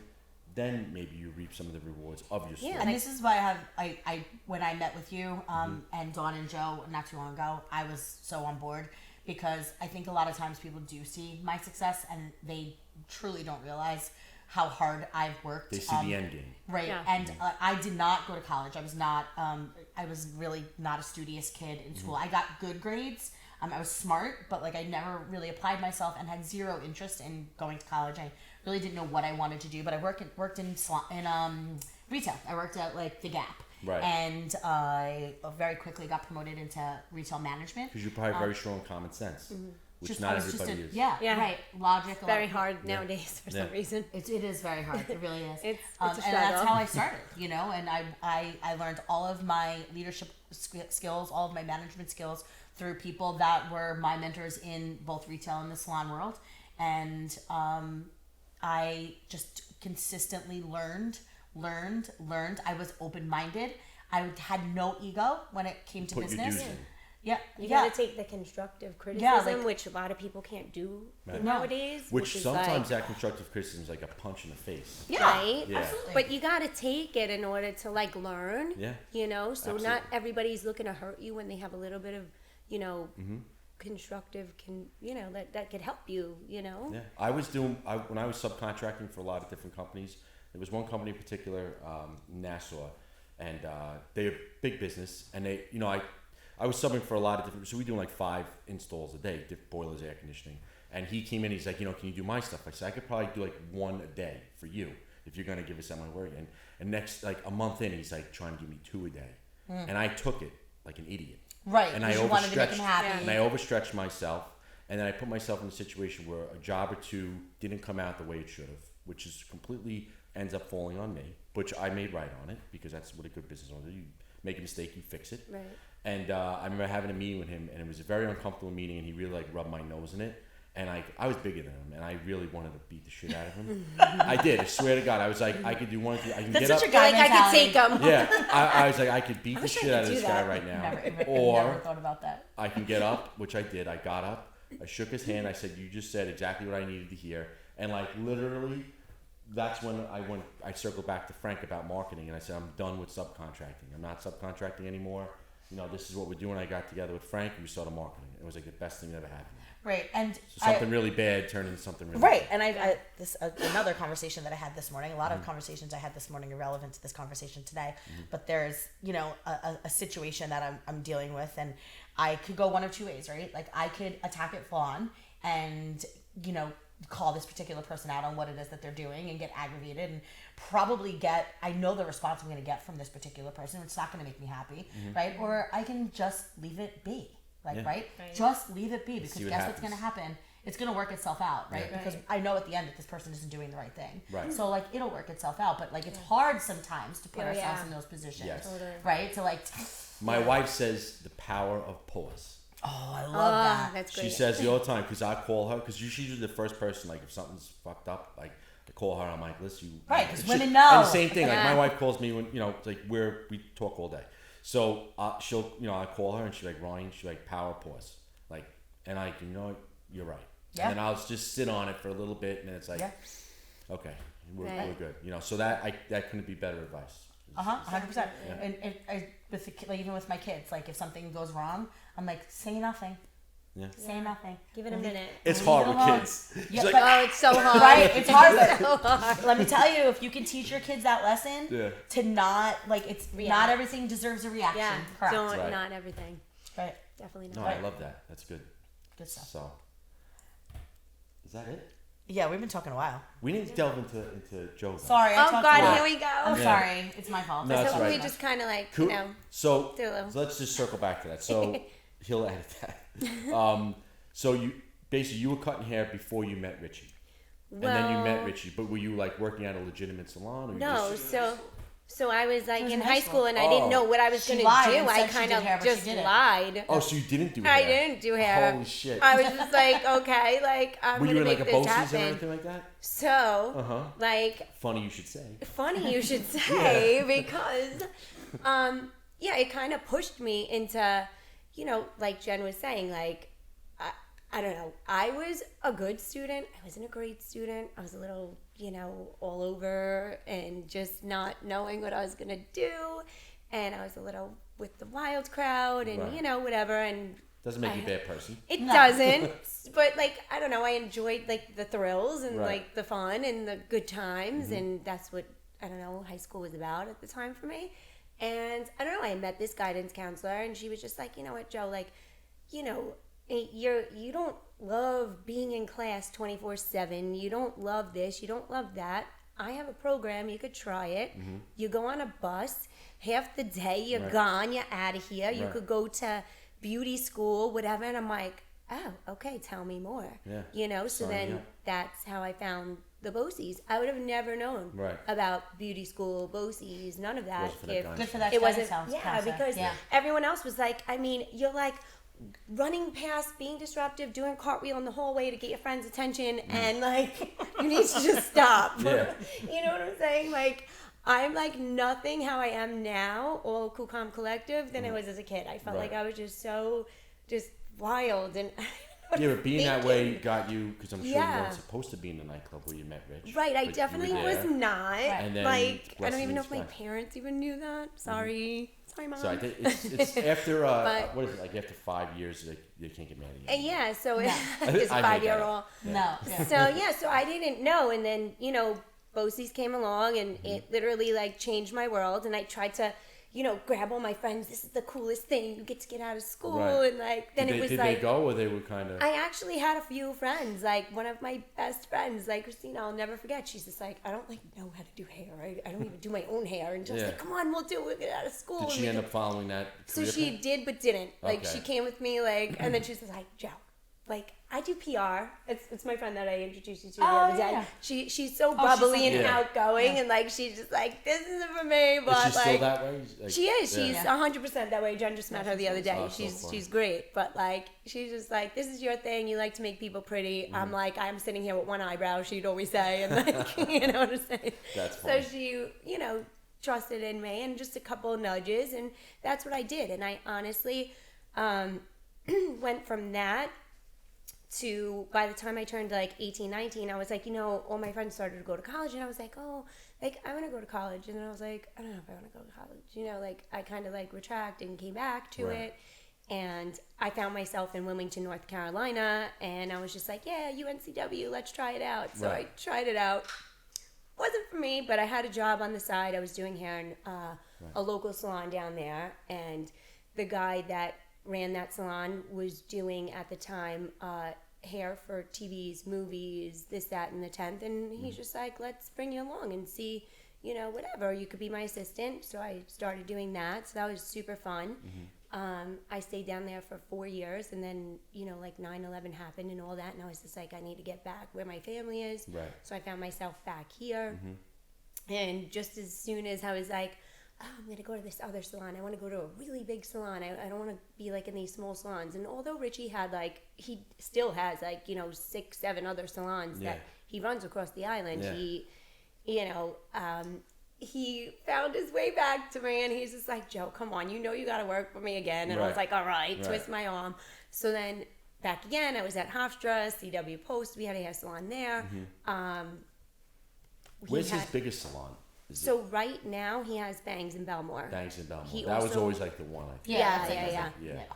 then maybe you reap some of the rewards of your story. Yeah, And this is why I when I met with you and Dawn and Joe not too long ago, I was so on board because I think a lot of times people do see my success and they truly don't realize how hard I've worked. They see the end game. Right. Yeah. And I did not go to college. I was not, I was really not a studious kid in school. I got good grades. I was smart, but like I never really applied myself and had zero interest in going to college. I really didn't know what I wanted to do, but I worked in retail. I worked at like the Gap. Right. And I very quickly got promoted into retail management. Because you probably have very strong common sense. which not everybody is. Yeah, Yeah. right. Logic. Very hard nowadays for some reason. It is very hard. It really is. It's a and struggle. that's how I started, and I learned all of my leadership skills, all of my management skills through people that were my mentors in both retail and the salon world. And I just consistently learned. I was open-minded. I had no ego when it came to Put your business. dues in. You gotta take the constructive criticism, which a lot of people can't do nowadays. Which is sometimes like, that constructive criticism is like a punch in the face. right? Yeah. Absolutely. But you gotta take it in order to like learn. Yeah. So Absolutely. not everybody's looking to hurt you when they have a little bit of, constructive that could help you. Yeah, I was when I was subcontracting for a lot of different companies. There was one company in particular, Nassau, and they're big business, and they, I was subbing for a lot of different. So we do like 5 installs a day, boilers, air conditioning. And he came in, he's like, can you do my stuff? I said, I could probably do like 1 a day for you if you're gonna give us that much work. And next, like a month in, he's like trying to give me 2 a day, and I took it like an idiot. Right. And I you wanted to make him happy. and I overstretched myself, and then I put myself in a situation where a job or 2 didn't come out the way it should have, which is completely ends up falling on me, which I made right on it because that's what a good business owner does. You make a mistake, you fix it. Right. And I remember having a meeting with him, and it was a very uncomfortable meeting, and he really like rubbed my nose in it. And I was bigger than him, and I really wanted to beat the shit out of him. I did. I swear to God, I was like, I could do 1 of 2. I can That's get up. such a guy Like I could take them. Yeah, I was like, I could beat the wish I shit out of could this do guy that. right now, Never or thought about that. I can get up, which I did. I got up, I shook his hand, I said, you just said exactly what I needed to hear, and like literally, that's when I circled back to Frank about marketing, and I said, I'm done with subcontracting. I'm not subcontracting anymore. This is what we're doing. I got together with Frank, and we started marketing. It was like the best thing that ever happened. Right, and So something really bad turned into something really right, good. and another conversation that I had this morning. A lot of conversations I had this morning are relevant to this conversation today. But there's a situation that I'm dealing with, and I could go one of 2 ways, right? Like I could attack it full on, and call this particular person out on what it is that they're doing and get aggravated and probably I know the response I'm going to get from this particular person. It's not going to make me happy, right? Or I can just leave it be. Right? Just leave it be, because guess what's going to happen? It's going to work itself out, right? Yeah. Because I know at the end that this person isn't doing the right thing. Right. So it'll work itself out, but it's hard sometimes to put ourselves in those positions, Yes. Totally. right? To My wife says the power of pause. oh, I love that. That's great. She says it all the time because I call her because she's usually the first person. Like if something's fucked up, like I call her. I'm like, listen, you Right, 'cause she- women know. And the same thing. Like Yeah. my wife calls me when it's like we talk all day. So she'll I call her and she's like, Ryan, she's like, power pause, and I you're right. Yeah. And then I'll just sit on it for a little bit, and then it's like, okay, we're good. So that couldn't be better advice. 100%. And even with my kids, if something goes wrong, I'm like, say nothing. Yeah. Say nothing. Give it a minute. It's Leave hard it with alone. kids. Yeah, She's but- Oh, it's so hard. Right? It's hard, but so hard. let me tell you, if you can teach your kids that lesson, Yeah. to not it's React. not everything deserves a reaction. Yeah. Correct. Don't Right. not everything. Right. Definitely No, not. I love that. That's good. Good stuff. So, is that it? Yeah, we've been talking a while. We need to delve into Joe. then. Sorry. I Oh talked God, a lot. here we go. I'm Yeah. sorry. It's my fault. No, that's So all we right. just kind of Cool. So, do a little- so let's just circle back to that. So he'll edit that. So you were cutting hair before you met Richie, and then you met Richie. But were you working at a legitimate salon? Or you No, just, so I was was in in high high school school. and I didn't know what I was She gonna lied do. and I said she kind did of hair, but she just didn't. lied. Oh, so you didn't do hair? I didn't do hair. Holy shit! I was just like, okay, I'm were you gonna in make a this BOCES or happen. anything like that? So, Funny you should say. funny you should say because, it kind of pushed me into, like Jen was saying, I don't know. I was a good student. I wasn't a great student. I was a little, all over and just not knowing what I was going to do. And I was a little with the wild crowd and, Right. whatever. And Doesn't make you a bad person. it doesn't. But, I don't know. I enjoyed, the thrills and, Right. the fun and the good times. And that's what, I don't know, high school was about at the time for me. And I don't know. I met this guidance counselor and she was just like, you know what, Joe, you don't love being in class 24/7. You don't love this. You don't love that. I have a program. You could try it. You go on a bus. Half the day you're Right. gone. You're out of here. You Right. could go to beauty school, whatever. And I'm like, oh, okay, tell me more. Yeah. You know, so Sign me then up. that's how I found the BOCES. I would have never known Right. about beauty school, BOCES, none of that. Wasn't for that if kind Good for that it guidance wasn't, sounds yeah, concept. because Yeah. everyone else was like, I mean, you're like running past, being disruptive, doing cartwheel in the hallway to get your friend's attention, and like, you need to just stop. Yeah. You know what I'm saying? Like, I'm like nothing how I am now, all cool, calm, collective, than I was as a kid. I felt Right. like I was just so, just wild and. Yeah, but being that way got you, because I'm sure you Yeah. weren't supposed to be in the nightclub where you met Rich. Right, I but you definitely were was there. not. And then Like, I don't blessing even know if my inspired. parents even knew that. Sorry. Sorry, Mom. So I think it's after, But- what is it, like after 5 years, they can't get married And again. yeah, so Yeah. it's I a made that 5-year up. old. No. Yeah. So yeah, so I didn't know, and then BOCES came along, and Mm-hmm. it literally like changed my world. And I tried to, grab all my friends. This is the coolest thing. You get out of school, Right. and like then Did it was they like. go, or they were kind of... I actually had a few friends, like one of my best friends, like Christina, I'll never forget. She's just like, I don't like know how to do hair. I don't even do my own hair. And just Yeah. like, come on, we'll do it. We'll get out of school. Did and she we end can-" up following that So career she path? did, but didn't. Like Okay. she came with me, like, and then she was like, Joe, like I do PR. It's my friend that I introduced you to the Oh, other day. yeah. She's so she's bubbly so and cute. Yeah. outgoing, Yeah. and like she's just like, this isn't for me. But Is she like, still that way? Like, she is. yeah. She's Yeah. 100% that way. Jen just met her the other day. Oh, so she's funny. she's great, but like she's just like, this is your thing. You like to make people pretty. Mm-hmm. I'm like, I'm sitting here with one eyebrow. She'd always say, and like, you know what I'm saying. That's So funny. she, trusted in me, and just a couple of nudges, and that's what I did. And I honestly went from that to, by the time I turned like 18, 19, I was like, all my friends started to go to college, and I was like, oh, like I want to go to college. And then I was like, I don't know if I want to go to college. Like I kind of like retracted and came back to Right. it. And I found myself in Wilmington, North Carolina, and I was just like, yeah, UNCW, let's try it out. So Right. I tried it out. Wasn't for me, but I had a job on the side. I was doing hair in a local salon down there, and the guy that ran that salon was doing at the time hair for TVs, movies, this, that, and the 10th, and he's just like, let's bring you along and see, whatever, you could be my assistant. So I started doing that, so that was super fun. I stayed down there for 4 years, and then like 9/11 happened and all that, and I was just like, I need to get back where my family is. Right. So I found myself back here, and just as soon as I was like, oh, I'm gonna go to this other salon, I want to go to a really big salon, I don't want to be like in these small salons. And although Richie had like, he still has like 6-7 other salons Yeah. that he runs across the island, Yeah. he found his way back to me, and he's just like, Joe, come on, you got to work for me again. And I was Right. like, all right, Right. twist my arm. So then back again, I was at Hofstra, CW Post, we had a hair salon there. He Where's his had- biggest salon? Is So right now he has Bangs in Belmore. it Bangs in Belmont? he That was also- always like the one, I think. Yeah, that's like- yeah.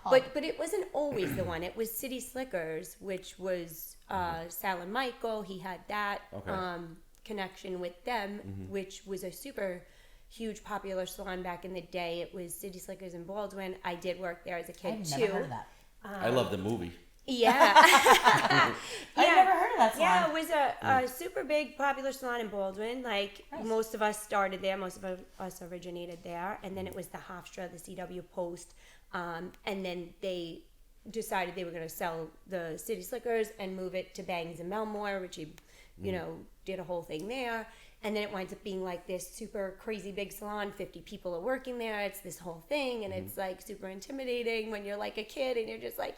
Yeah. But it wasn't always the one. It was City Slickers, which was Sal and Michael. He had that Okay. connection with them, which was a super huge popular salon back in the day. It was City Slickers in Baldwin. I did work there as a kid I've too. never heard of that. I love the movie. Yeah. I've never heard of that salon. Yeah, it was a super big popular salon in Baldwin. Like Nice. most of us started there, most of us originated there, and then it was the Hofstra, the CW Post, and then they decided they were going to sell the City Slickers and move it to Bangs and Melmore, which he, did a whole thing there. And then it winds up being like this super crazy big salon. 50 people are working there. It's this whole thing, and it's like super intimidating when you're like a kid and you're just like,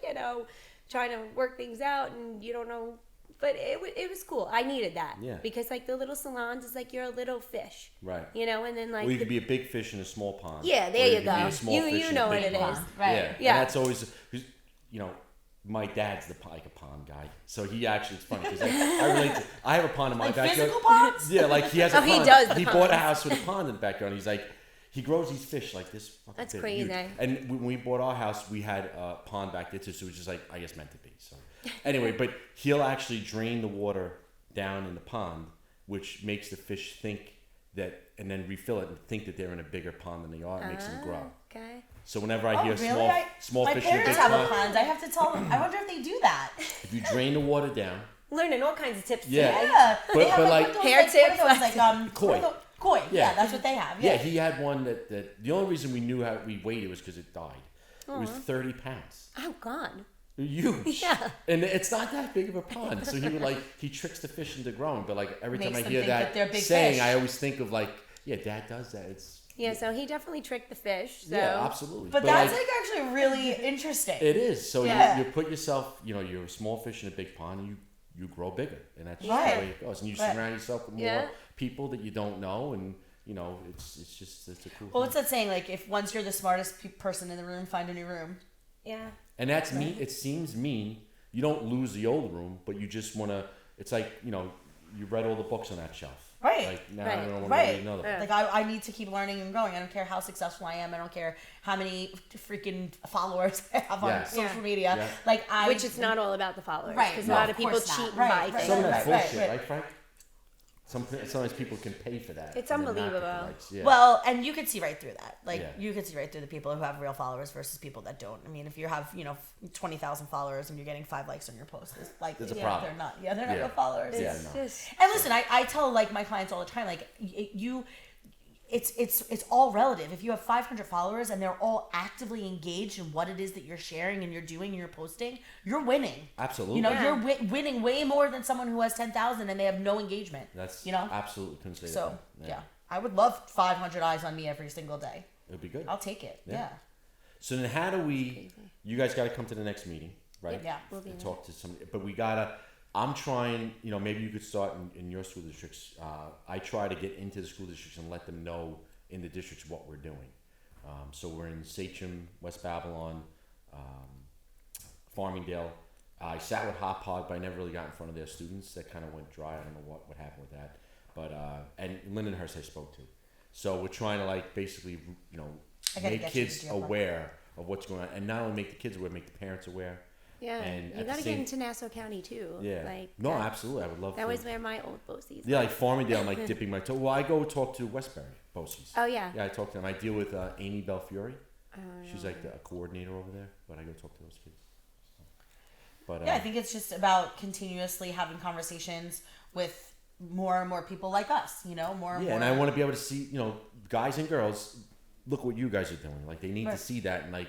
trying to work things out, and you don't know. But it was cool. I needed that. Yeah. Because like the little salons is like you're a little fish. Right. And then like Well, you could be a big fish in a small pond. Yeah, there or you could go. Be a small You- fish you in a know big what it pond. is. Right. Yeah. Yeah. And that's always, 'cause, my dad's like a pond guy, so he actually, it's funny because I relate to. I have a pond in my Like backyard. physical ponds? Yeah, like he has a Oh, he pond. does the He bought a ponds. house with a pond in the backyard. And he's like, he grows these fish like this. Fucking That's big, crazy. huge. And when we bought our house, we had a pond back there too, so it was just like, I guess meant to be. So anyway, but he'll actually drain the water down in the pond, which makes the fish think that, and then refill it and think that they're in a bigger pond than they are. It makes them grow. Okay. So whenever I Oh, hear really? small My fish in a big parents have a pond, pond. I have to tell them. I wonder if they do that. if you drain the water down, Learning all kinds of tips. Yeah. today. Yeah. But- They have but like- what are those, Hair what are tips, those, like Koi. what are those- Koi. Yeah. Yeah, that's what they have. yeah, Yeah. he had one that the only reason we knew how we weighed it was because it died. It was 30 pounds. Oh God. Huge. Yeah. And it's not that big of a pond. So he tricks the fish into growing. But like every time Makes I them hear think that they're that big saying, fish. I always think of like, yeah, Dad does that. It's Yeah, so he definitely tricked the fish. So. yeah, absolutely. But that's like actually really interesting. it is. So Yeah. you put yourself, you're a small fish in a big pond, and you grow bigger, and that's just Right. the way it goes. And you Right. surround yourself with more Yeah. people that you don't know, and it's a cool. Well, thing. what's that saying? Like, if once you're the smartest person in the room, find a new room. Yeah. And that's mean. It seems mean. You don't lose the old room, but you just want to. It's like you read all the books on that shelf. Right. Like now Right. I don't want to Right. read another. Yeah. Like, I need to keep learning and growing. I don't care how successful I am. I don't care how many freaking followers I have on Yeah. social Yeah. media. Yeah. Like, Which it's not all about the followers. Right. Because No, a lot of of people course not. cheat and Right, buy right, things. Some of that's right, bullshit, right. right, Frank? Sometimes people can pay for that. It's and they're not unbelievable. likes. Yeah. Well, and you could see right through that. Like, Yeah. you could see right through the people who have real followers versus people that don't. I mean, if you have 20,000 followers and you're getting 5 likes on your post, it's like There's a problem. they're not. Yeah, they're not Yeah. real followers. Yeah, It's no. just And listen, I tell like my clients all the time, like it's all relative. If you have 500 followers and they're all actively engaged in what it is that you're sharing and you're doing and you're posting, you're winning. Absolutely. Yeah. You're winning way more than someone who has 10,000 and they have no engagement. That's absolutely couldn't say So that. yeah, I would love 500 eyes on me every single day. It'd be good. I'll take it. Yeah. Yeah. So then, how do we? You guys got to come to the next meeting, right? Yeah. We'll be And there. talk to some. But we gotta. I'm trying. Maybe you could start in your school districts. I try to get into the school districts and let them know in the districts what we're doing. So we're in Sachem, West Babylon, Farmingdale. I sat with Hop Pod, but I never really got in front of their students. That kind of went dry. I don't know what happened with that. But and Lindenhurst I spoke to. So we're trying to basically I gotta make get you kids to do it. aware of what's going on, and not only make the kids aware, make the parents aware. yeah. And You at the got to same- get into Nassau County too. Yeah. Like No, that, absolutely. I would love that to. was where my old BOCES. Yeah, like Farmingdale, I'm like dipping my toe. Well, I go talk to Westbury BOCES. Oh yeah. Yeah, I talk to them. I deal with Amy Belfiore. Oh, She's like a coordinator over there, but I go talk to those kids. But Yeah, I think it's just about continuously having conversations with more and more people like us. More and yeah, more. and I want to be able to see, guys and girls, look what you guys are doing. Like they need to Right. see that and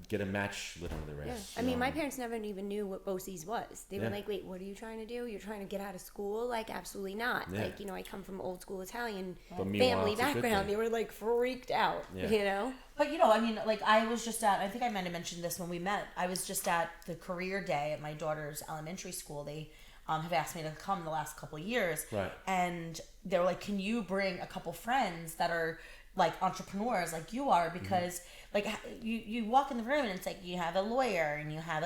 get a match lit under their Yeah. ass. I you mean, know? my parents never even knew what BOCES was. They were Yeah. like, wait, what are you trying to do? You're trying to get out of school? Like, absolutely not. Yeah. Like, I come from old school Italian But meanwhile, family it's a good background. thing. They were like freaked out, Yeah. But I mean, like I was just at. I think I might have mentioned this when we met. I was just at the career day at my daughter's elementary school. They have asked me to come the last couple of years, Right. and they were like, "Can you bring a couple friends that are like entrepreneurs like you are?" Because like you walk in the room and it's like you have a lawyer and you have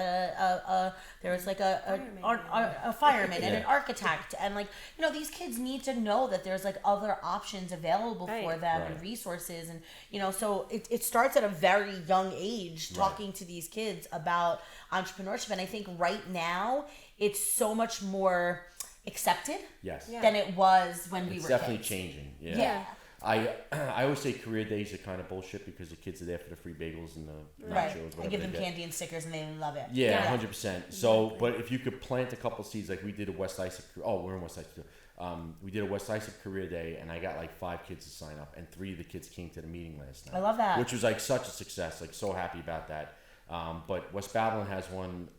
there's like a fireman and an Yeah. architect, and these kids need to know that there's like other options available for Right. them Right. and resources, and so it starts at a very young age talking to these kids about entrepreneurship. And I think right now it's so much more accepted Yes. Yeah. than it was when we It's were definitely kids. changing. Yeah. Yeah. I always say career days are kind of bullshit because the kids are there for the free bagels and the Right. nachos, whatever I give they them get. candy and stickers and they love it. Yeah, Yeah. 100%. So, but if you could plant a couple seeds, like we did a West Isaac. Oh, we're in West Isaac too. We did a West Isaac career day, and I got like 5 kids to sign up, and 3 of the kids came to the meeting last night. I love that. Which was like such a success. Like so happy about that. But West Babylon has one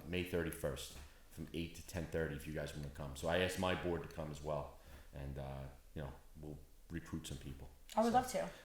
May 31st from 8 to 10:30. If you guys want to come, so I asked my board to come as well, and we'll recruit some people. I would love to.